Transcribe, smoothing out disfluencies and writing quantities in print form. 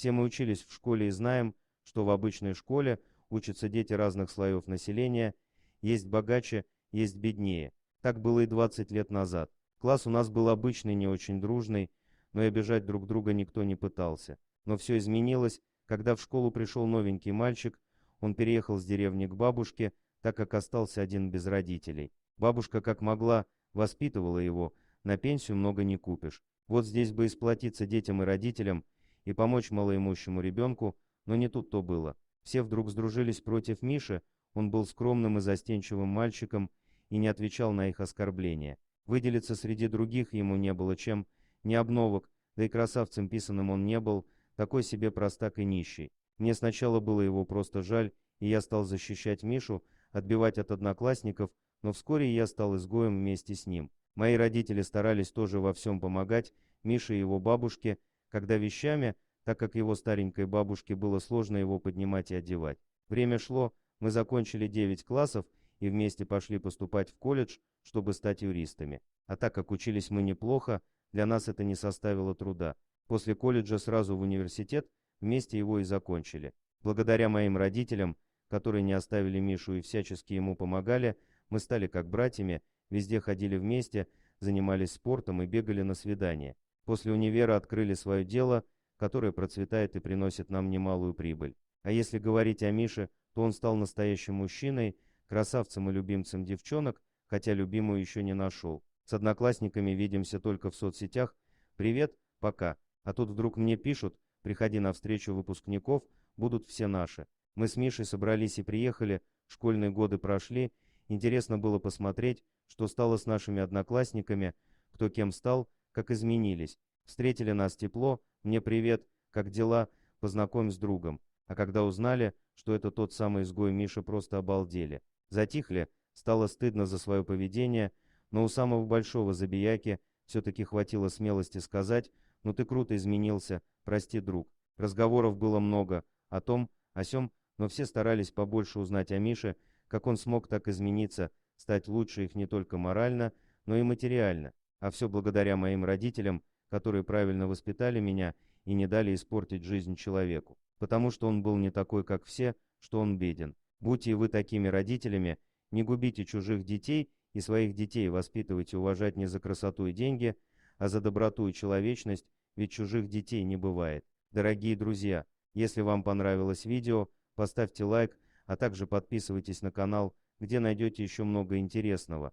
Все мы учились в школе и знаем, что в обычной школе учатся дети разных слоев населения, есть богаче, есть беднее. Так было и 20 лет назад. Класс у нас был обычный, не очень дружный, но и обижать друг друга никто не пытался. Но все изменилось, когда в школу пришел новенький мальчик, он переехал с деревни к бабушке, так как остался один без родителей. Бабушка как могла воспитывала его, на пенсию много не купишь. Вот здесь бы и сплотиться детям и родителям, и помочь малоимущему ребенку, но не тут-то было. Все вдруг сдружились против Миши, он был скромным и застенчивым мальчиком и не отвечал на их оскорбления. Выделиться среди других ему не было чем, ни обновок, да и красавцем писаным он не был, такой себе простак и нищий. Мне сначала было его просто жаль, и я стал защищать Мишу, отбивать от одноклассников, но вскоре я стал изгоем вместе с ним. Мои родители старались тоже во всем помогать Мише и его бабушке, когда вещами, так как его старенькой бабушке было сложно его поднимать и одевать. Время шло, мы закончили 9 классов и вместе пошли поступать в колледж, чтобы стать юристами. А так как учились мы неплохо, для нас это не составило труда. После колледжа сразу в университет, вместе его и закончили. Благодаря моим родителям, которые не оставили Мишу и всячески ему помогали, мы стали как братьями, везде ходили вместе, занимались спортом и бегали на свидания. После универа открыли свое дело, которое процветает и приносит нам немалую прибыль. А если говорить о Мише, то он стал настоящим мужчиной, красавцем и любимцем девчонок, хотя любимую еще не нашел. С одноклассниками видимся только в соцсетях. Привет, пока. А тут вдруг мне пишут, приходи на встречу выпускников, будут все наши. Мы с Мишей собрались и приехали, школьные годы прошли, интересно было посмотреть, что стало с нашими одноклассниками, кто кем стал, как изменились. Встретили нас тепло, мне привет, как дела, познакомь с другом. А когда узнали, что это тот самый изгой Миша, просто обалдели. Затихли, стало стыдно за свое поведение, но у самого большого забияки все-таки хватило смелости сказать: «Ну ты круто изменился, прости, друг». Разговоров было много, о том, о сём, но все старались побольше узнать о Мише, как он смог так измениться, стать лучше их не только морально, но и материально. А все благодаря моим родителям, которые правильно воспитали меня и не дали испортить жизнь человеку. Потому что он был не такой, как все, что он беден. Будьте и вы такими родителями, не губите чужих детей и своих детей воспитывайте уважать не за красоту и деньги, а за доброту и человечность, ведь чужих детей не бывает. Дорогие друзья, если вам понравилось видео, поставьте лайк, а также подписывайтесь на канал, где найдете еще много интересного.